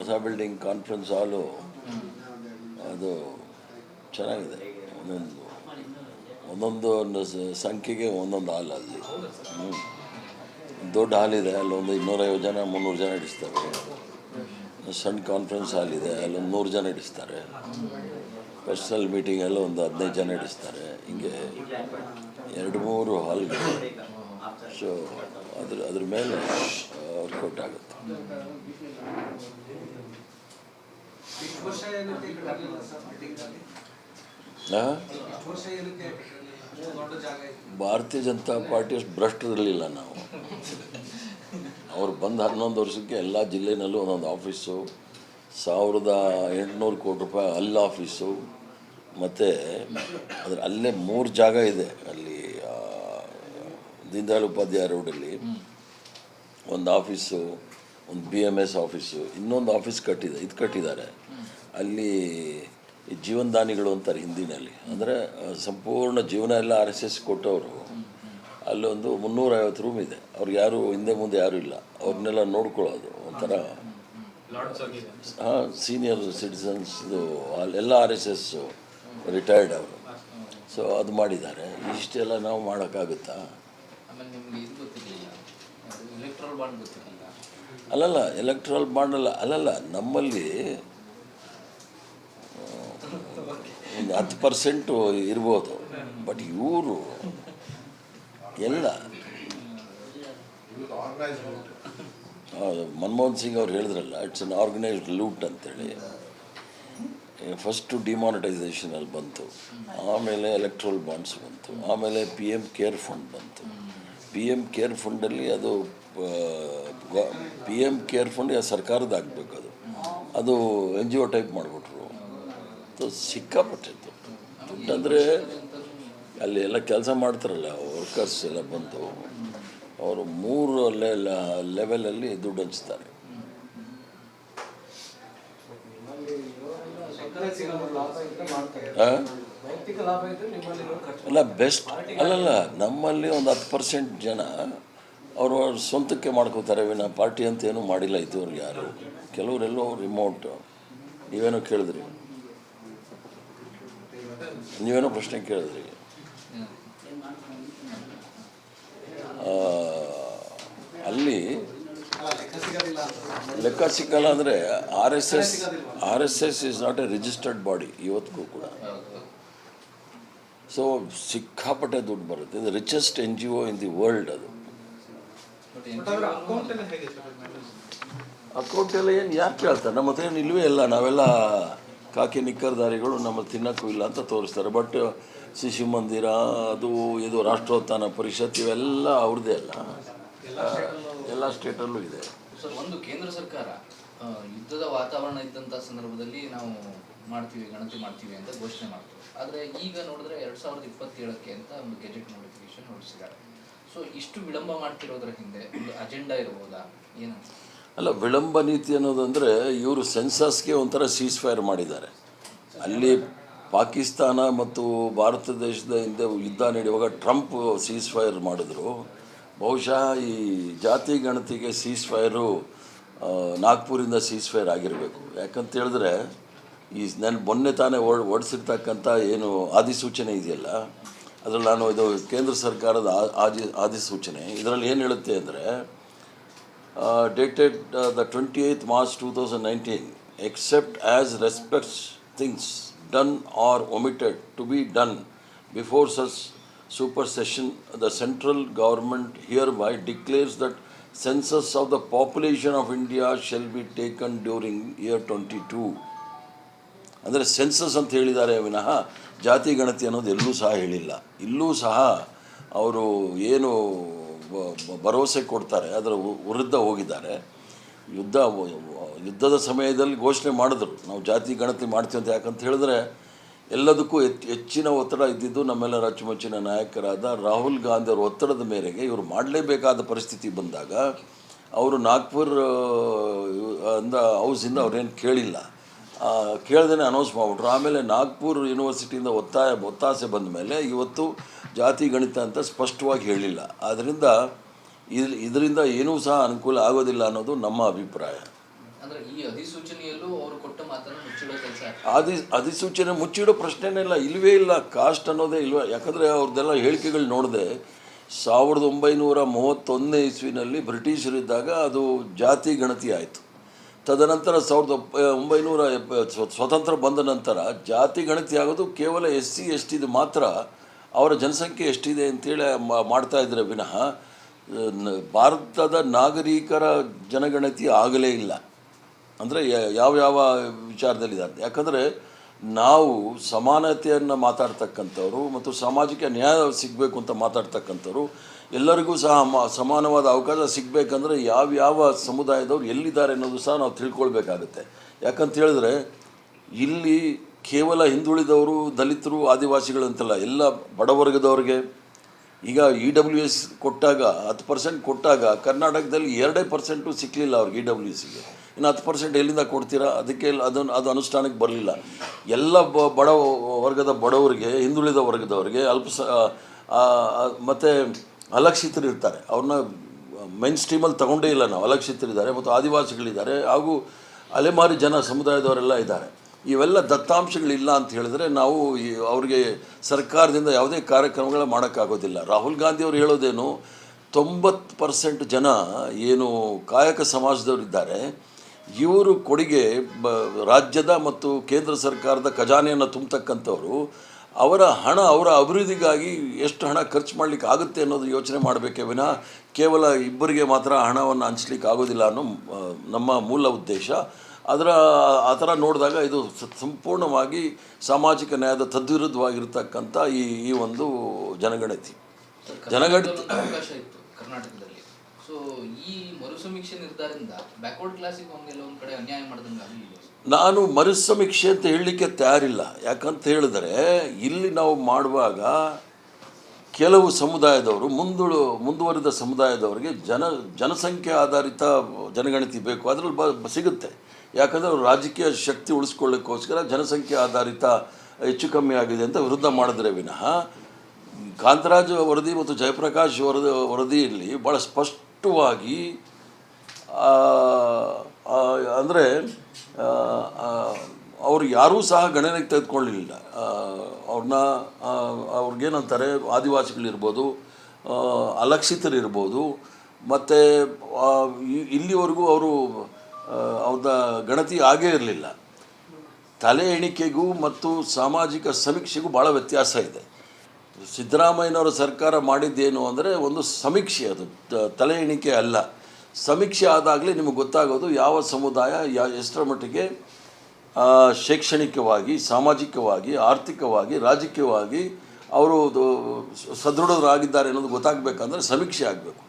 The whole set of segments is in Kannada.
ಹೊಸ ಬಿಲ್ಡಿಂಗ್ ಕಾನ್ಫರೆನ್ಸ್ ಹಾಲು ಅದು ಚೆನ್ನಾಗಿದೆ. ಒಂದೊಂದು ಸಂಖ್ಯೆಗೆ ಒಂದೊಂದು ಹಾಲ್ ಅಲ್ಲಿ. ದೊಡ್ಡ ಹಾಲ್ ಇದೆ, ಅಲ್ಲೊಂದು 250 ಜನ 300 ಜನ ಇಡಿಸ್ತಾರೆ. ಸಣ್ಣ ಕಾನ್ಫರೆನ್ಸ್ ಹಾಲ್ ಇದೆ, ಅಲ್ಲೊಂದು 100 ಜನ ಇಡಿಸ್ತಾರೆ. ಪರ್ಸನಲ್ ಮೀಟಿಂಗ್ ಎಲ್ಲ ಒಂದು 15 ಜನ ಇಡಿಸ್ತಾರೆ. ಹಿಂಗೆ 2-3 ಹಾಲ್ಗಳು. ಸೊ ಅದ್ರ ಮೇಲೆ ವರ್ಕೌಟ್ ಆಗುತ್ತೆ. ಭಾರತೀಯ ಜನತಾ ಪಾರ್ಟಿ ಅಷ್ಟು ಭ್ರಷ್ಟರಿರಲಿಲ್ಲ ನಾವು. ಅವ್ರು ಬಂದು 11 ವರ್ಷಕ್ಕೆ ಎಲ್ಲ ಜಿಲ್ಲೆನಲ್ಲೂ ಒಂದೊಂದು ಆಫೀಸು, 1800 ಕೋಟಿ ರೂಪಾಯಿ ಅಲ್ಲಿ ಆಫೀಸು, ಮತ್ತು ಅಲ್ಲೇ 3 ಜಾಗ ಇದೆ. ಅಲ್ಲಿ ದೀನದಯಾಳ್ ಉಪಾಧ್ಯಾಯ ರೋಡಲ್ಲಿ ಒಂದು ಆಫೀಸು, ಒಂದು BMS ಆಫೀಸು, ಇನ್ನೊಂದು ಆಫೀಸ್ ಕಟ್ಟಿದ್ದಾರೆ. ಅಲ್ಲಿ ಜೀವನದಾನಿಗಳು ಅಂತಾರೆ ಹಿಂದಿನಲ್ಲಿ, ಅಂದರೆ ಸಂಪೂರ್ಣ ಜೀವನ ಎಲ್ಲ RSS ಕೊಟ್ಟವರು. ಅಲ್ಲೊಂದು 350 ರೂಮ್ ಇದೆ. ಅವ್ರಿಗೆ ಯಾರು ಹಿಂದೆ ಮುಂದೆ ಯಾರೂ ಇಲ್ಲ, ಅವ್ರನ್ನೆಲ್ಲ ನೋಡ್ಕೊಳ್ಳೋದು ಒಂಥರ. ಸೀನಿಯರ್ ಸಿಟಿಸನ್ಸ್ದು ಅಲ್ಲೆಲ್ಲ RSS ರಿಟೈರ್ಡ್ ಅವರು. ಸೊ ಅದು ಮಾಡಿದ್ದಾರೆ. ಇಷ್ಟೆಲ್ಲ ನಾವು ಮಾಡೋಕ್ಕಾಗುತ್ತಾ? ಅಲ್ಲಲ್ಲ, ಎಲೆಕ್ಟ್ರಲ್ ಬಾಂಡ್ ಅಲ್ಲಲ್ಲ, ನಮ್ಮಲ್ಲಿ ಒಂದು 10% ಇರ್ಬೋದು. ಬಟ್ ಇವರು ಎಲ್ಲ ಮನಮೋಹನ್ ಸಿಂಗ್ ಅವ್ರು ಹೇಳಿದ್ರಲ್ಲ, ಇಟ್ಸ್ ಅನ್ ಆರ್ಗನೈಸ್ಡ್ ಲೂಟ್ ಅಂತೇಳಿ. ಫಸ್ಟು ಡಿಮಾನಿಟೈಸೇಷನಲ್ಲಿ ಬಂತು, ಆಮೇಲೆ ಎಲೆಕ್ಟ್ರಲ್ ಬಾಂಡ್ಸ್ ಬಂತು, ಆಮೇಲೆ PM ಕೇರ್ ಫಂಡ್ ಬಂತು. PM ಕೇರ್ ಫಂಡಲ್ಲಿ ಅದು PM ಕೇರ್ ಫಂಡ್ ಸರ್ಕಾರದ ಆಗಬೇಕು. ಅದು NGO ಟೈಪ್ ಮಾಡಿಬಿಟ್ರು. ಸಿಕ್ಕಾಪಟ್ಟೆ ದುಡ್ಡು. ಅಂದರೆ ಅಲ್ಲಿ ಎಲ್ಲ ಕೆಲಸ ಮಾಡ್ತಾರಲ್ಲ ವರ್ಕರ್ಸ್ ಎಲ್ಲ ಬಂದು ಅವರು 3 ಲೆವೆಲಲ್ಲಿ ದುಡ್ಡು ಹಂಚ್ತಾರೆ. ಅಲ್ಲ ಬೆಸ್ಟ್ ಅಲ್ಲಲ್ಲ, ನಮ್ಮಲ್ಲಿ ಒಂದು 10% ಜನ ಅವರು ಸ್ವಂತಕ್ಕೆ ಮಾಡ್ಕೋತಾರೆ ವಿನ ಪಾರ್ಟಿ ಅಂತ ಏನೂ ಮಾಡಿಲ್ಲ ಇದುವರೆಗೆ ಯಾರು. ಕೆಲವರೆಲ್ಲೋ ರಿಮೋಟ್. ನೀವೇನೋ ಕೇಳಿದ್ರಿ, ನೀವೇನೋ ಪ್ರಶ್ನೆ ಕೇಳಿದ್ರಿ. ಅಲ್ಲಿ ಲೆಕ್ಕ ಸಿಕ್ಕಲ್ಲ. ಅಂದರೆ RSS is not A registered body ಇವತ್ತಿಗೂ ಕೂಡ. ಸೊ ಸಿಕ್ಕಾಪಟ್ಟೆ ದುಡ್ಡು ಬರುತ್ತೆ. ಇದು richest NGO in the world. ಅದು ಅಕೌಂಟ್ ಎಲ್ಲ ಏನು ಯಾರು ಕೇಳ್ತಾರೆ? ನಮ್ಮ ಹತ್ರ ಏನು ಇಲ್ಲವೇ ಇಲ್ಲ. ನಾವೆಲ್ಲ ಕಾಕಿ ನಿಕ್ಕರ್ದಾರಿಗಳು, ನಮ್ಮ ತಿನ್ನಕ್ಕೂ ಇಲ್ಲ ಅಂತ ತೋರಿಸ್ತಾರೆ. ಬಟ್ ಶಿಶು ಮಂದಿರ, ಅದು ಇದು ರಾಷ್ಟ್ರೋತ್ಥಾನ ಪರಿಷತ್, ಇವೆಲ್ಲ ಅವ್ರದ್ದೇ ಅಲ್ಲ, ಎಲ್ಲ ಸ್ಟೇಟಲ್ಲೂ ಇದೆ. ಸರ್, ಒಂದು ಕೇಂದ್ರ ಸರ್ಕಾರ ಯುದ್ಧದ ವಾತಾವರಣ ಇದ್ದಂಥ ಸಂದರ್ಭದಲ್ಲಿ ನಾವು ಗಣತಿ ಮಾಡ್ತೀವಿ ಅಂತ ಘೋಷಣೆ ಮಾಡ್ತೀವಿ. ಆದರೆ ಈಗ ನೋಡಿದ್ರೆ 2027ಕ್ಕೆ ಅಂತ ಒಂದು ಗೆಜೆಟ್ ನೋಟಿಫಿಕೇಶನ್ ಹೊರಡಿಸಿದ್ದಾರೆ. ಸೊ ಇಷ್ಟು ವಿಳಂಬ ಮಾಡ್ತಿರೋದ್ರ ಹಿಂದೆ ಒಂದು ಅಜೆಂಡಾ ಇರ್ಬೋದಾ ಏನಂತ? ಅಲ್ಲ, ವಿಳಂಬ ನೀತಿ ಅನ್ನೋದಂದರೆ ಇವರು ಸೆನ್ಸಸ್ಗೆ ಒಂಥರ ಸೀಸ್ಫೈರ್ ಮಾಡಿದ್ದಾರೆ. ಅಲ್ಲಿ ಪಾಕಿಸ್ತಾನ ಮತ್ತು ಭಾರತ ದೇಶದ ಹಿಂದೆ ಯುದ್ಧ ನಡೆಯುವಾಗ ಟ್ರಂಪ್ ಸೀಸ್ಫೈರ್ ಮಾಡಿದ್ರು. ಬಹುಶಃ ಈ ಜಾತಿ ಗಣತಿಗೆ ಸೀಸ್ಫೈರು ನಾಗ್ಪುರಿಂದ ಸೀಸ್ಫೈರ್ ಆಗಿರಬೇಕು. ಯಾಕಂತ ಹೇಳಿದ್ರೆ ಮೊನ್ನೆ ತಾನೇ ಹೊರಡಿಸಿರ್ತಕ್ಕಂಥ ಏನು ಅಧಿಸೂಚನೆ ಇದೆಯಲ್ಲ, ಅದರಲ್ಲಿ ನಾನು ಇದು ಕೇಂದ್ರ ಸರ್ಕಾರದ ಅಧಿಸೂಚನೆ, ಇದರಲ್ಲಿ ಏನು ಹೇಳುತ್ತೆ ಅಂದರೆ dated the 28th March 2019, except as respects things done or omitted to be done before such supersession, the central government hereby declares that census of the population of India shall be taken during year 22. ಅಂದರೆ ಸೆನ್ಸಸ್ ಅಂತ ಹೇಳಿದ್ದಾರೆ ವಿನಃ ಜಾತಿ ಗಣತಿ ಅನ್ನೋದು ಎಲ್ಲೂ ಸಹ ಹೇಳಿಲ್ಲ. ಇಲ್ಲೂ ಸಹ ಅವರು ಏನು ಭರವಸೆ ಕೊಡ್ತಾರೆ ಅದರ ವಿರುದ್ಧ ಹೋಗಿದ್ದಾರೆ. ಯುದ್ಧದ ಸಮಯದಲ್ಲಿ ಘೋಷಣೆ ಮಾಡಿದ್ರು, ನಾವು ಜಾತಿ ಗಣತಿ ಮಾಡ್ತೀವಿ ಅಂತ. ಯಾಕಂತ ಹೇಳಿದ್ರೆ ಎಲ್ಲದಕ್ಕೂ ಹೆಚ್ಚಿನ ಒತ್ತಡ ಇದ್ದಿದ್ದು ನಮ್ಮೆಲ್ಲರ ಅಚ್ಚುಮೆಚ್ಚಿನ ನಾಯಕರಾದ ರಾಹುಲ್ ಗಾಂಧಿ ಅವರ ಒತ್ತಡದ ಮೇರೆಗೆ ಇವರು ಮಾಡಲೇಬೇಕಾದ ಪರಿಸ್ಥಿತಿ ಬಂದಾಗ ಅವರು ನಾಗ್ಪುರ್ ಹೌಸಿಂದ ಅವ್ರೇನು ಕೇಳಿಲ್ಲ, ಕೇಳ್ದೇ ಅನೌನ್ಸ್ ಮಾಡಿಬಿಟ್ರು. ಆಮೇಲೆ ನಾಗ್ಪುರ್ ಯೂನಿವರ್ಸಿಟಿಯಿಂದ ಒತ್ತಾಸೆ ಬಂದ ಮೇಲೆ ಇವತ್ತು ಜಾತಿ ಗಣಿತ ಅಂತ ಸ್ಪಷ್ಟವಾಗಿ ಹೇಳಿಲ್ಲ. ಆದ್ದರಿಂದ ಇದರಿಂದ ಏನೂ ಸಹ ಅನುಕೂಲ ಆಗೋದಿಲ್ಲ ಅನ್ನೋದು ನಮ್ಮ ಅಭಿಪ್ರಾಯ. ಅಂದ್ರೆ ಈ ಅಧಿಸೂಚನೆಯಲ್ಲೂ ಅವರು ಕೊಟ್ಟ ಮಾತನ್ನು ಮುಚ್ಚಿಡೋ ಕೆಲಸ ಅಧಿಸೂಚನೆ ಮುಚ್ಚಿಡೋ ಪ್ರಶ್ನೆನೇ ಇಲ್ಲ, ಇಲ್ಲವೇ ಇಲ್ಲ. ಕಾಸ್ಟ್ ಅನ್ನೋದೇ ಇಲ್ವ. ಯಾಕಂದರೆ ಅವ್ರದ್ದೆಲ್ಲ ಹೇಳಿಕೆಗಳು ನೋಡಿದೆ 1931 ಇಸ್ವಿನಲ್ಲಿ ಬ್ರಿಟಿಷರಿದ್ದಾಗ ಅದು ಜಾತಿ ಗಣತಿ ಆಯಿತು. ತದನಂತರ 1970 ಸ್ವತಂತ್ರ ಬಂದ ನಂತರ ಜಾತಿ ಗಣತಿ ಆಗೋದು ಕೇವಲ SC ST ಮಾತ್ರ. ಅವರ ಜನಸಂಖ್ಯೆ ಎಷ್ಟಿದೆ ಅಂತೇಳಿ ಮಾಡ್ತಾ ಇದ್ರೆ ವಿನಃ ಭಾರತದ ನಾಗರಿಕರ ಜನಗಣತಿ ಆಗಲೇ ಇಲ್ಲ. ಅಂದರೆ ಯಾವ ವಿಚಾರದಲ್ಲಿದ್ದಾರೆ. ಯಾಕಂದರೆ ನಾವು ಸಮಾನತೆಯನ್ನು ಮಾತಾಡ್ತಕ್ಕಂಥವ್ರು ಮತ್ತು ಸಾಮಾಜಿಕ ನ್ಯಾಯ ಸಿಗಬೇಕು ಅಂತ ಮಾತಾಡ್ತಕ್ಕಂಥವ್ರು, ಎಲ್ಲರಿಗೂ ಸಹ ಸಮಾನವಾದ ಅವಕಾಶ ಸಿಗಬೇಕಂದ್ರೆ ಯಾವ ಸಮುದಾಯದವ್ರು ಎಲ್ಲಿದ್ದಾರೆ ಅನ್ನೋದು ಸಹ ನಾವು ತಿಳ್ಕೊಳ್ಬೇಕಾಗುತ್ತೆ. ಯಾಕಂತ ಹೇಳಿದ್ರೆ ಇಲ್ಲಿ ಕೇವಲ ಹಿಂದುಳಿದವರು, ದಲಿತರು, ಆದಿವಾಸಿಗಳು ಅಂತಲ್ಲ, ಎಲ್ಲ ಬಡವರ್ಗದವ್ರಿಗೆ. ಈಗ EWS ಕೊಟ್ಟಾಗ 10% ಕೊಟ್ಟಾಗ ಕರ್ನಾಟಕದಲ್ಲಿ 2% ಸಿಕ್ಕಲಿಲ್ಲ ಅವ್ರಿಗೆ EWSಗೆ. ಇನ್ನು 10% ಎಲ್ಲಿಂದ ಕೊಡ್ತೀರಾ? ಅದಕ್ಕೆ ಅದು ಅನುಷ್ಠಾನಕ್ಕೆ ಬರಲಿಲ್ಲ. ಎಲ್ಲ ಬಡ ವರ್ಗದ ಬಡವರಿಗೆ, ಹಿಂದುಳಿದ ವರ್ಗದವರಿಗೆ, ಮತ್ತು ಅಲಕ್ಷಿತರು ಇರ್ತಾರೆ, ಅವ್ರನ್ನ ಮೈನ್ ಸ್ಟ್ರೀಮಲ್ಲಿ ತಗೊಂಡೇ ಇಲ್ಲ ನಾವು. ಅಲಕ್ಷಿತರಿದ್ದಾರೆ ಮತ್ತು ಆದಿವಾಸಿಗಳಿದ್ದಾರೆ ಹಾಗೂ ಅಲೆಮಾರಿ ಸಮುದಾಯದವರೆಲ್ಲ ಇದ್ದಾರೆ. ಇವೆಲ್ಲ ದತ್ತಾಂಶಗಳಿಲ್ಲ ಅಂತ ಹೇಳಿದ್ರೆ ನಾವು ಅವ್ರಿಗೆ ಸರ್ಕಾರದಿಂದ ಯಾವುದೇ ಕಾರ್ಯಕ್ರಮಗಳ ಮಾಡೋಕ್ಕಾಗೋದಿಲ್ಲ. ರಾಹುಲ್ ಗಾಂಧಿ ಅವರು ಹೇಳೋದೇನು, 90% ಜನ ಏನು ಕಾಯಕ ಸಮಾಜದವರಿದ್ದಾರೆ, ಇವರು ಕೊಡುಗೆ ರಾಜ್ಯದ ಮತ್ತು ಕೇಂದ್ರ ಸರ್ಕಾರದ ಖಜಾನೆಯನ್ನು ತುಂಬತಕ್ಕಂಥವ್ರು. ಅವರ ಹಣ ಅವರ ಅಭಿವೃದ್ಧಿಗಾಗಿ ಎಷ್ಟು ಹಣ ಖರ್ಚು ಮಾಡಲಿಕ್ಕೆ ಆಗುತ್ತೆ ಅನ್ನೋದು ಯೋಚನೆ ಮಾಡಬೇಕೇ ವಿನಃ ಕೇವಲ ಇಬ್ಬರಿಗೆ ಮಾತ್ರ ಹಣವನ್ನು ಹಂಚಲಿಕ್ಕೆ ಆಗೋದಿಲ್ಲ ಅನ್ನೋ ನಮ್ಮ ಮೂಲ ಉದ್ದೇಶ. ಆ ಥರ ನೋಡಿದಾಗ ಇದು ಸಂಪೂರ್ಣವಾಗಿ ಸಾಮಾಜಿಕ ನ್ಯಾಯದ ತದ್ವಿರುದ್ಧವಾಗಿರ್ತಕ್ಕಂಥ ಈ ಒಂದು ಜನಗಣತಿ ಅವಕಾಶ ಇತ್ತು ಕರ್ನಾಟಕದಲ್ಲಿ. ಸೊ ಈ ಮರುಸಮೀಕ್ಷೆ ನಿರ್ಧಾರದಿಂದ ಬ್ಯಾಕ್ವರ್ಡ್ ಕ್ಲಾಸಿಗೆ ಒಂದು ಕಡೆ ಅನ್ಯಾಯ ಮಾಡಿದಂಗೆ ಆಗಲಿಲ್ಲ. ನಾನು ಮರುಸಮೀಕ್ಷೆ ಅಂತ ಹೇಳಲಿಕ್ಕೆ ತಯಾರಿಲ್ಲ. ಯಾಕಂತ ಹೇಳಿದ್ರೆ ಇಲ್ಲಿ ನಾವು ಮಾಡುವಾಗ ಕೆಲವು ಸಮುದಾಯದವರು, ಮುಂದುವರಿದ ಸಮುದಾಯದವರಿಗೆ ಜನಸಂಖ್ಯೆ ಆಧಾರಿತ ಜನಗಣತಿ ಬೇಕು, ಅದರಲ್ಲಿ ಸಿಗುತ್ತೆ. ಯಾಕಂದರೆ ಅವರು ರಾಜಕೀಯ ಶಕ್ತಿ ಉಳಿಸ್ಕೊಳ್ಳೋಕ್ಕೋಸ್ಕರ ಜನಸಂಖ್ಯೆ ಆಧಾರಿತ ಹೆಚ್ಚು ಕಮ್ಮಿ ಆಗಿದೆ ಅಂತ ವಿರುದ್ಧ ಮಾಡಿದ್ರೆ ವಿನಃ ಕಾಂತರಾಜ್ ವರದಿ ಮತ್ತು ಜಯಪ್ರಕಾಶ್ ವರದಿಯಲ್ಲಿ ಭಾಳ ಸ್ಪಷ್ಟವಾಗಿ ಅಂದರೆ ಅವ್ರು ಯಾರೂ ಸಹ ಗಣನೆಗೆ ತೆಗೆದುಕೊಳ್ಳಲಿಲ್ಲ. ಅವ್ರಿಗೇನಂತಾರೆ, ಆದಿವಾಸಿಗಳಿರ್ಬೋದು, ಅಲಕ್ಷಿತರಿರ್ಬೋದು, ಮತ್ತು ಇಲ್ಲಿವರೆಗೂ ಅವ್ರದ್ದು ಗಣತಿ ಆಗೇ ಇರಲಿಲ್ಲ. ತಲೆ ಎಣಿಕೆಗೂ ಮತ್ತು ಸಾಮಾಜಿಕ ಸಮೀಕ್ಷೆಗೂ ಭಾಳ ವ್ಯತ್ಯಾಸ ಇದೆ. ಸಿದ್ದರಾಮಯ್ಯನವರ ಸರ್ಕಾರ ಮಾಡಿದ್ದೇನು ಅಂದರೆ ಒಂದು ಸಮೀಕ್ಷೆ, ಅದು ತಲೆ ಎಣಿಕೆ ಅಲ್ಲ. ಸಮೀಕ್ಷೆ ಆದಾಗಲೇ ನಿಮಗೆ ಗೊತ್ತಾಗೋದು ಯಾವ ಸಮುದಾಯ ಎಷ್ಟರ ಮಟ್ಟಿಗೆ ಶೈಕ್ಷಣಿಕವಾಗಿ, ಸಾಮಾಜಿಕವಾಗಿ, ಆರ್ಥಿಕವಾಗಿ, ರಾಜಕೀಯವಾಗಿ ಅವರು ಸದೃಢರಾಗಿದ್ದಾರೆ ಅನ್ನೋದು ಗೊತ್ತಾಗಬೇಕಂದ್ರೆ ಸಮೀಕ್ಷೆ ಆಗಬೇಕು.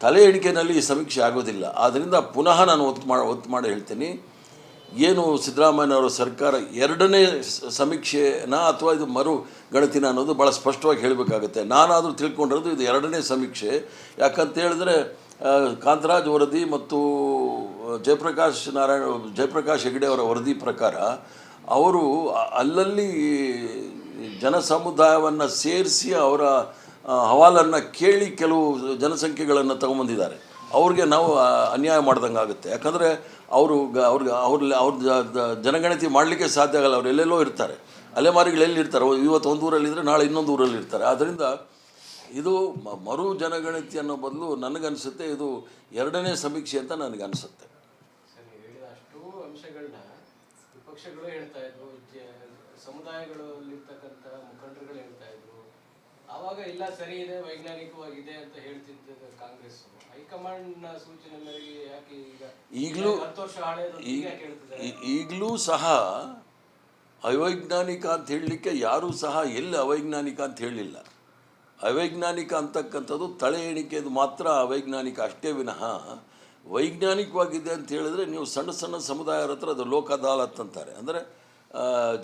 ತಲೆ ಎಣಿಕೆಯಲ್ಲಿ ಈ ಸಮೀಕ್ಷೆ ಆಗೋದಿಲ್ಲ. ಆದ್ದರಿಂದ ಪುನಃ ನಾನು ಒತ್ತು ಮಾಡಿ ಹೇಳ್ತೀನಿ, ಏನು ಸಿದ್ದರಾಮಯ್ಯನವರ ಸರ್ಕಾರ ಎರಡನೇ ಸಮೀಕ್ಷೆನ ಅಥವಾ ಇದು ಮರು ಗಣತಿನ ಅನ್ನೋದು ಭಾಳ ಸ್ಪಷ್ಟವಾಗಿ ಹೇಳಬೇಕಾಗುತ್ತೆ. ನಾನಾದರೂ ತಿಳ್ಕೊಂಡಿರೋದು ಇದು ಎರಡನೇ ಸಮೀಕ್ಷೆ. ಯಾಕಂತ ಹೇಳಿದ್ರೆ ಕಾಂತರಾಜ್ ವರದಿ ಮತ್ತು ಜಯಪ್ರಕಾಶ್ ಹೆಗಡೆ ಅವರ ವರದಿ ಪ್ರಕಾರ ಅವರು ಅಲ್ಲಲ್ಲಿ ಜನಸಮುದಾಯವನ್ನು ಸೇರಿಸಿ ಅವರ ಹವಾಲನ್ನು ಕೇಳಿ ಕೆಲವು ಜನಸಂಖ್ಯೆಗಳನ್ನು ತಗೊಂಬಂದಿದ್ದಾರೆ. ಅವ್ರಿಗೆ ನಾವು ಅನ್ಯಾಯ ಮಾಡ್ದಂಗೆ ಆಗುತ್ತೆ. ಯಾಕಂದರೆ ಅವ್ರ ಜನಗಣತಿ ಮಾಡಲಿಕ್ಕೆ ಸಾಧ್ಯ ಆಗಲ್ಲ. ಅವ್ರು ಎಲ್ಲೆಲ್ಲೋ ಇರ್ತಾರೆ, ಅಲೆಮಾರಿಗಳು ಎಲ್ಲಿರ್ತಾರೆ, ಇವತ್ತು ಒಂದು ಊರಲ್ಲಿದ್ದರೆ ನಾಳೆ ಇನ್ನೊಂದು ಊರಲ್ಲಿ ಇರ್ತಾರೆ. ಆದ್ದರಿಂದ ಇದು ಮರು ಜನಗಣತಿ ಅನ್ನೋ ಬದಲು ನನಗನ್ಸುತ್ತೆ ಇದು ಎರಡನೇ ಸಮೀಕ್ಷೆ ಅಂತ ನನಗನ್ಸುತ್ತೆ. ಅಷ್ಟು ಅಂಶಗಳನ್ನ ವಿಪಕ್ಷಗಳು ಹೇಳ್ತಾ ಇದ್ರು, ಸಮುದಾಯಗಳಲ್ಲಿರ್ತಕ್ಕಂಥ ಮುಖಂಡರುಗಳು ಹೇಳ್ತಾ ಇದ್ರು. ಆವಾಗ ಇಲ್ಲ ಸರಿ ಇದೆ, ವೈಜ್ಞಾನಿಕವಾಗಿದೆ ಅಂತ ಹೇಳ್ತಿದ್ದ ಕಾಂಗ್ರೆಸ್ ಹೈಕಮಾಂಡ್ನ ಸೂಚನೆ ಮೇರೆಗೆ ಯಾಕೆ ಈಗ 10 ವರ್ಷ ಈಗಲೂ ಸಹ ಅವೈಜ್ಞಾನಿಕ ಅಂತ ಹೇಳಲಿಕ್ಕೆ ಯಾರೂ ಸಹ ಎಲ್ಲಿ ಅವೈಜ್ಞಾನಿಕ ಅಂತ ಹೇಳಲಿಲ್ಲ. ಅವೈಜ್ಞಾನಿಕ ಅಂತಕ್ಕಂಥದ್ದು ತಲೆ ಎಣಿಕೆದು ಮಾತ್ರ ಅವೈಜ್ಞಾನಿಕ ಅಷ್ಟೇ ವಿನಃ ವೈಜ್ಞಾನಿಕವಾಗಿದೆ ಅಂತ ಹೇಳಿದ್ರೆ ನೀವು ಸಣ್ಣ ಸಣ್ಣ ಸಮುದಾಯರ ಹತ್ರ ಅದು ಲೋಕ ಅದಾಲತ್ ಅಂತಾರೆ. ಅಂದರೆ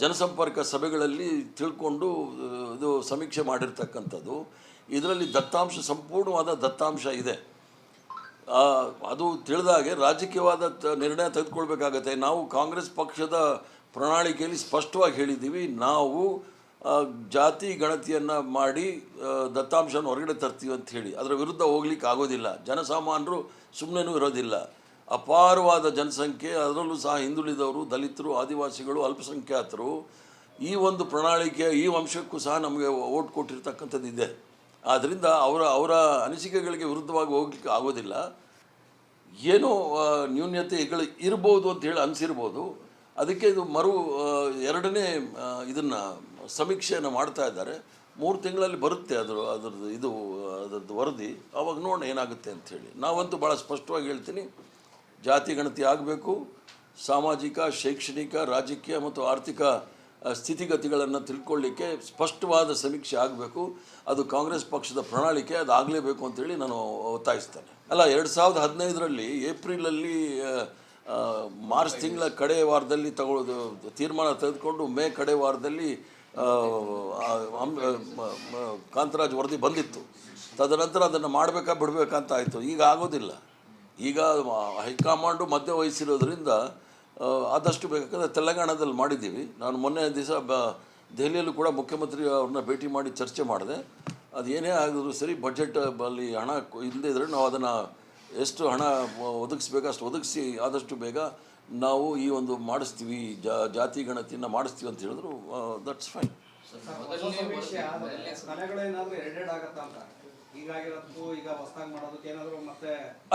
ಜನಸಂಪರ್ಕ ಸಭೆಗಳಲ್ಲಿ ತಿಳ್ಕೊಂಡು ಇದು ಸಮೀಕ್ಷೆ ಮಾಡಿರ್ತಕ್ಕಂಥದ್ದು. ಇದರಲ್ಲಿ ಸಂಪೂರ್ಣವಾದ ದತ್ತಾಂಶ ಇದೆ. ಅದು ತಿಳಿದಾಗೆ ರಾಜಕೀಯವಾದ ನಿರ್ಣಯ ತೆಗೆದುಕೊಳ್ಬೇಕಾಗತ್ತೆ. ನಾವು ಕಾಂಗ್ರೆಸ್ ಪಕ್ಷದ ಪ್ರಣಾಳಿಕೆಯಲ್ಲಿ ಸ್ಪಷ್ಟವಾಗಿ ಹೇಳಿದ್ದೀವಿ, ನಾವು ಜಾತಿ ಗಣತಿಯನ್ನು ಮಾಡಿ ದತ್ತಾಂಶವನ್ನು ಹೊರಗಡೆ ತರ್ತೀವಿ ಅಂತ ಹೇಳಿ. ಅದರ ವಿರುದ್ಧ ಹೋಗ್ಲಿಕ್ಕೆ ಆಗೋದಿಲ್ಲ. ಜನಸಾಮಾನ್ಯರು ಸುಮ್ಮನೆನೂ ಇರೋದಿಲ್ಲ. ಅಪಾರವಾದ ಜನಸಂಖ್ಯೆ, ಅದರಲ್ಲೂ ಸಹ ಹಿಂದುಳಿದವರು, ದಲಿತರು, ಆದಿವಾಸಿಗಳು, ಅಲ್ಪಸಂಖ್ಯಾತರು, ಈ ಒಂದು ಪ್ರಣಾಳಿಕೆ ಈ ವಂಶಕ್ಕೂ ಸಹ ನಮಗೆ ಓಟ್ ಕೊಟ್ಟಿರ್ತಕ್ಕಂಥದ್ದು ಇದೆ. ಆದ್ದರಿಂದ ಅವರ ಅನಿಸಿಕೆಗಳಿಗೆ ವಿರುದ್ಧವಾಗಿ ಹೋಗ್ಲಿಕ್ಕೆ ಆಗೋದಿಲ್ಲ. ಏನೋ ನ್ಯೂನ್ಯತೆಗಳು ಇರ್ಬೋದು ಅಂತ ಹೇಳಿ ಅನಿಸಿರ್ಬೋದು. ಅದಕ್ಕೆ ಇದು ಎರಡನೇ ಇದನ್ನು ಸಮೀಕ್ಷೆಯನ್ನು ಮಾಡ್ತಾ ಇದ್ದಾರೆ. 3 ತಿಂಗಳಲ್ಲಿ ಬರುತ್ತೆ ಅದರದ್ದು ವರದಿ. ಆವಾಗ ನೋಡೋಣ ಏನಾಗುತ್ತೆ ಅಂಥೇಳಿ. ನಾವಂತೂ ಭಾಳ ಸ್ಪಷ್ಟವಾಗಿ ಹೇಳ್ತೀನಿ, ಜಾತಿ ಗಣತಿ ಆಗಬೇಕು. ಸಾಮಾಜಿಕ, ಶೈಕ್ಷಣಿಕ, ರಾಜಕೀಯ ಮತ್ತು ಆರ್ಥಿಕ ಸ್ಥಿತಿಗತಿಗಳನ್ನು ತಿಳ್ಕೊಳ್ಳಿಕ್ಕೆ ಸ್ಪಷ್ಟವಾದ ಸಮೀಕ್ಷೆ ಆಗಬೇಕು. ಅದು ಕಾಂಗ್ರೆಸ್ ಪಕ್ಷದ ಪ್ರಣಾಳಿಕೆ, ಅದು ಆಗಲೇಬೇಕು ಅಂತೇಳಿ ನಾನು ಒತ್ತಾಯಿಸ್ತೇನೆ. ಅಲ್ಲ, 2015ರಲ್ಲಿ ಏಪ್ರಿಲಲ್ಲಿ ಮಾರ್ಚ್ ತಿಂಗಳ ಕಡೆ ವಾರದಲ್ಲಿ ತೀರ್ಮಾನ ತೆಗೆದುಕೊಂಡು ಮೇ ಕಡೆ ವಾರದಲ್ಲಿ ಕಾಂತರಾಜ್ ವರದಿ ಬಂದಿತ್ತು. ತದನಂತರ ಅದನ್ನು ಮಾಡಬೇಕಾ ಬಿಡಬೇಕಾ ಅಂತ ಆಯಿತು. ಈಗ ಆಗೋದಿಲ್ಲ. ಈಗ ಹೈಕಮಾಂಡು ಮಧ್ಯ ವಹಿಸಿರೋದ್ರಿಂದ ಆದಷ್ಟು ಬೇಕಾದ್ರೆ ತೆಲಂಗಾಣದಲ್ಲಿ ಮಾಡಿದ್ದೀವಿ. ನಾನು ಮೊನ್ನೆ ದಿವಸ ದೆಹಲಿಯಲ್ಲೂ ಕೂಡ ಮುಖ್ಯಮಂತ್ರಿ ಅವ್ರನ್ನ ಭೇಟಿ ಮಾಡಿ ಚರ್ಚೆ ಮಾಡಿದೆ. ಅದು ಏನೇ ಆಗಿದ್ರು ಸರಿ, ಬಜೆಟ್ ಅಲ್ಲಿ ಹಣ ಇಲ್ಲದೇ ಇದ್ದರೆ ನಾವು ಅದನ್ನು ಎಷ್ಟು ಹಣ ಒದಗಿಸ್ಬೇಕು ಅಷ್ಟು ಒದಗಿಸಿ ಆದಷ್ಟು ಬೇಗ ನಾವು ಈ ಒಂದು ಮಾಡಿಸ್ತೀವಿ, ಜಾತಿ ಗಣತಿಯನ್ನು ಮಾಡಿಸ್ತೀವಿ ಅಂತ ಹೇಳಿದ್ರು. That's fine.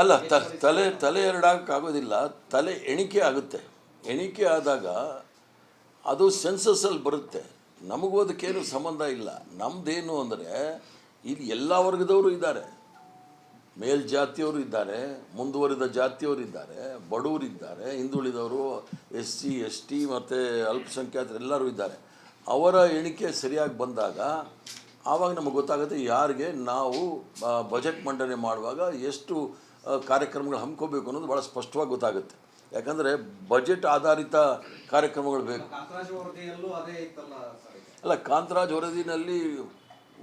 ಅಲ್ಲ, ತಲೆ ಎರಡಾಗೋಕ್ಕಾಗೋದಿಲ್ಲ. ತಲೆ ಎಣಿಕೆ ಆಗುತ್ತೆ. ಎಣಿಕೆ ಆದಾಗ ಅದು ಸೆನ್ಸಸ್ಸಲ್ಲಿ ಬರುತ್ತೆ. ನಮಗೂ ಅದಕ್ಕೇನು ಸಂಬಂಧ ಇಲ್ಲ. ನಮ್ಮದೇನು ಅಂದರೆ ಇಲ್ಲಿ ಎಲ್ಲ ವರ್ಗದವರು ಇದ್ದಾರೆ. ಮೇಲ್ಜಾತಿಯವರು ಇದ್ದಾರೆ, ಮುಂದುವರಿದ ಜಾತಿಯವರು ಇದ್ದಾರೆ, ಬಡವರಿದ್ದಾರೆ, ಹಿಂದುಳಿದವರು, SC ST ಮತ್ತು ಅಲ್ಪಸಂಖ್ಯಾತರು ಎಲ್ಲರೂ ಇದ್ದಾರೆ. ಅವರ ಎಣಿಕೆ ಸರಿಯಾಗಿ ಬಂದಾಗ ಆವಾಗ ನಮಗೆ ಗೊತ್ತಾಗುತ್ತೆ ಯಾರಿಗೆ ನಾವು ಬಜೆಟ್ ಮಂಡನೆ ಮಾಡುವಾಗ ಎಷ್ಟು ಕಾರ್ಯಕ್ರಮಗಳು ಹಮ್ಮಿಕೋಬೇಕು ಅನ್ನೋದು ಭಾಳ ಸ್ಪಷ್ಟವಾಗಿ ಗೊತ್ತಾಗುತ್ತೆ. ಯಾಕಂದರೆ ಬಜೆಟ್ ಆಧಾರಿತ ಕಾರ್ಯಕ್ರಮಗಳು ಬೇಕು. ಅಲ್ಲ, ಕಾಂತರಾಜ್ ವರದಿನಲ್ಲಿ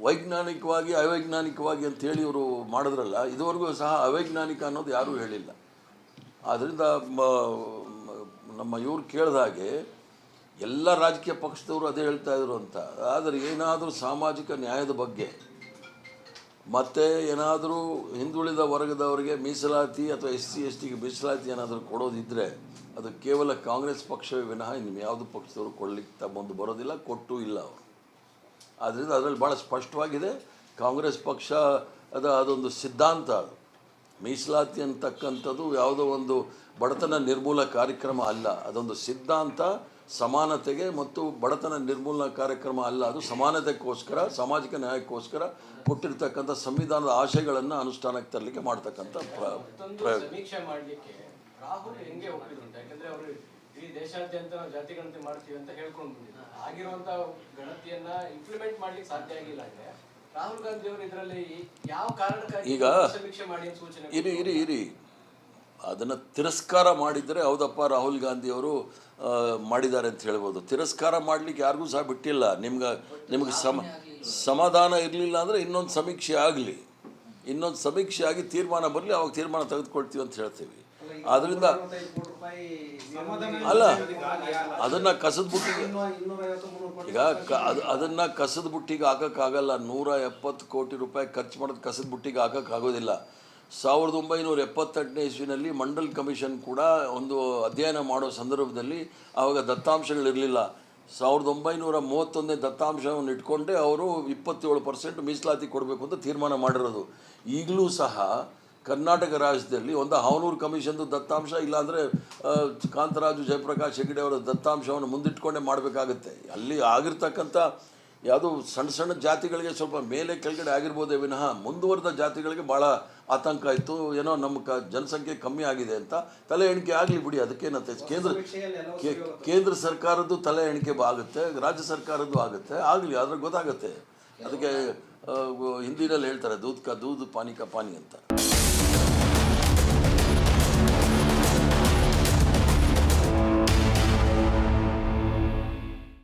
ವೈಜ್ಞಾನಿಕವಾಗಿ ಅವೈಜ್ಞಾನಿಕವಾಗಿ ಅಂಥೇಳಿ ಇವರು ಮಾಡಿದ್ರಲ್ಲ, ಇದುವರೆಗೂ ಸಹ ಅವೈಜ್ಞಾನಿಕ ಅನ್ನೋದು ಯಾರೂ ಹೇಳಿಲ್ಲ. ಆದ್ದರಿಂದ ನಮ್ಮ ಇವ್ರು ಕೇಳಿದಾಗೆ ಎಲ್ಲ ರಾಜಕೀಯ ಪಕ್ಷದವರು ಅದೇ ಹೇಳ್ತಾ ಇದ್ರು ಅಂತ. ಆದರೆ ಏನಾದರೂ ಸಾಮಾಜಿಕ ನ್ಯಾಯದ ಬಗ್ಗೆ ಮತ್ತು ಏನಾದರೂ ಹಿಂದುಳಿದ ವರ್ಗದವರಿಗೆ ಮೀಸಲಾತಿ ಅಥವಾ SC STಗೆ ಮೀಸಲಾತಿ ಏನಾದರೂ ಕೊಡೋದಿದ್ದರೆ ಅದು ಕೇವಲ ಕಾಂಗ್ರೆಸ್ ಪಕ್ಷವೇ ವಿನಃ ಇನ್ನು ಯಾವುದು ಪಕ್ಷದವರು ಕೊಡಲಿಕ್ಕೆ ಮುಂದೆ ಬರೋದಿಲ್ಲ, ಕೊಟ್ಟೂ ಇಲ್ಲ ಅವರು. ಆದ್ದರಿಂದ ಅದರಲ್ಲಿ ಭಾಳ ಸ್ಪಷ್ಟವಾಗಿದೆ. ಕಾಂಗ್ರೆಸ್ ಪಕ್ಷ ಅದೊಂದು ಸಿದ್ಧಾಂತ. ಅದು ಮೀಸಲಾತಿ ಅಂತಕ್ಕಂಥದ್ದು ಯಾವುದೋ ಒಂದು ಬಡತನ ನಿರ್ಮೂಲ ಕಾರ್ಯಕ್ರಮ ಅಲ್ಲ. ಅದೊಂದು ಸಿದ್ಧಾಂತ. ಸಮಾನತೆಗೆ ಮತ್ತು ಬಡತನ ನಿರ್ಮೂಲನಾ ಕಾರ್ಯಕ್ರಮ ಅಲ್ಲ. ಅದು ಸಮಾನತೆಗೋಸ್ಕರ, ಸಾಮಾಜಿಕ ನ್ಯಾಯಕ್ಕೋಸ್ಕರ ಕೊಟ್ಟಿರ್ತಕ್ಕಂಥ ಸಂವಿಧಾನದ ಆಶಯಗಳನ್ನು ಅನುಷ್ಠಾನಕ್ಕೆ ತರಲಿಕ್ಕೆ ಮಾಡ್ತಕ್ಕಂಥ ಸಮೀಕ್ಷೆ ಮಾಡಲಿಕ್ಕೆ ರಾಹುಲ್ ಹೆಂಗೆ ಒಪ್ಪಿದ್ರಂತ? ಯಾಕಂದ್ರೆ ಅವರು ಈ ದೇಶಾದ್ಯಂತ ನಾವು ಜಾತಿ ಗಣತಿ ಮಾಡ್ತೀವಿ ಅಂತ ಹೇಳ್ಕೊಂಡು ಬಂದಿದ್ದಾರೆ. ಆಗಿರುವಂತ ಗಣತಿಯನ್ನ ಇಂಪ್ಲಿಮೆಂಟ್ ಮಾಡ್ಲಿಕ್ಕೆ ಸಾಧ್ಯ ಆಗಿಲ್ಲ. ಅಂದ್ರೆ ರಾಹುಲ್ ಗಾಂಧಿ ಅವರು ಇದರಲ್ಲಿ ಯಾವ ಕಾರಣಕ್ಕಾಗಿ ಈಗ ಸಮೀಕ್ಷೆ ಮಾಡಿ ಸೂಚನೆ ಇರಿ ಅದನ್ನು ತಿರಸ್ಕಾರ ಮಾಡಿದರೆ ಹೌದಪ್ಪ ರಾಹುಲ್ ಗಾಂಧಿಯವರು ಮಾಡಿದ್ದಾರೆ ಅಂತ ಹೇಳ್ಬೋದು. ತಿರಸ್ಕಾರ ಮಾಡಲಿಕ್ಕೆ ಯಾರಿಗೂ ಸಹ ಬಿಟ್ಟಿಲ್ಲ. ನಿಮಗೆ ಸಮಾಧಾನ ಇರಲಿಲ್ಲ ಅಂದರೆ ಇನ್ನೊಂದು ಸಮೀಕ್ಷೆ ಆಗಲಿ, ಇನ್ನೊಂದು ಸಮೀಕ್ಷೆ ಆಗಿ ತೀರ್ಮಾನ ಬರಲಿ, ಅವಾಗ ತೀರ್ಮಾನ ತೆಗೆದುಕೊಳ್ತೀವಿ ಅಂತ ಹೇಳ್ತೀವಿ. ಆದ್ದರಿಂದ ಅಲ್ಲ, ಅದನ್ನು ಕಸದ ಬುಟ್ಟಿಗೆ ಈಗ ಅದನ್ನು ಕಸದ ಬುಟ್ಟಿಗೆ ಹಾಕೋಕ್ಕಾಗಲ್ಲ. 170 ಕೋಟಿ ರೂಪಾಯಿ ಖರ್ಚು ಮಾಡೋದು ಕಸದ ಬುಟ್ಟಿಗೆ ಹಾಕೋಕ್ಕಾಗೋದಿಲ್ಲ. 1978ನೇ ಇಸ್ವಿನಲ್ಲಿ ಮಂಡಲ್ ಕಮಿಷನ್ ಕೂಡ ಒಂದು ಅಧ್ಯಯನ ಮಾಡೋ ಸಂದರ್ಭದಲ್ಲಿ ಆವಾಗ ದತ್ತಾಂಶಗಳಿರಲಿಲ್ಲ. 1931ನೇ ದತ್ತಾಂಶವನ್ನು ಇಟ್ಕೊಂಡೇ ಅವರು 27% ಮೀಸಲಾತಿ ಕೊಡಬೇಕು ಅಂತ ತೀರ್ಮಾನ ಮಾಡಿರೋದು. ಈಗಲೂ ಸಹ ಕರ್ನಾಟಕ ರಾಜ್ಯದಲ್ಲಿ ಒಂದು ಹಾವನೂರು ಕಮಿಷನ್ದು ದತ್ತಾಂಶ, ಇಲ್ಲಾಂದರೆ ಕಾಂತರಾಜು ಜಯಪ್ರಕಾಶ್ ಹೆಗಡೆ ಅವರ ದತ್ತಾಂಶವನ್ನು ಮುಂದಿಟ್ಕೊಂಡೇ ಮಾಡಬೇಕಾಗತ್ತೆ. ಅಲ್ಲಿ ಆಗಿರ್ತಕ್ಕಂಥ ಯಾವುದೋ ಸಣ್ಣ ಜಾತಿಗಳಿಗೆ ಸ್ವಲ್ಪ ಮೇಲೆ ಕೆಳಗಡೆ ಆಗಿರ್ಬೋದೇ ವಿನಃ ಮುಂದುವರೆದ ಜಾತಿಗಳಿಗೆ ಭಾಳ ಆತಂಕ ಇತ್ತು. ಏನೋ ನಮ್ಮ ಜನಸಂಖ್ಯೆ ಕಮ್ಮಿ ಆಗಿದೆ ಅಂತ. ತಲೆ ಎಣಿಕೆ ಆಗಲಿ ಬಿಡಿ, ಅದಕ್ಕೇನಂತೆ. ಕೇಂದ್ರ ಸರ್ಕಾರದ್ದು ತಲೆ ಎಣಿಕೆ ಆಗುತ್ತೆ, ರಾಜ್ಯ ಸರ್ಕಾರದ್ದು ಆಗುತ್ತೆ, ಆಗಲಿ, ಅದ್ರಾಗ ಗೊತ್ತಾಗುತ್ತೆ. ಅದಕ್ಕೆ ಹಿಂದಿನಲ್ಲಿ ಹೇಳ್ತಾರೆ ದೂದ್ ಪಾನಿ ಕಾ ಪಾನಿ ಅಂತ.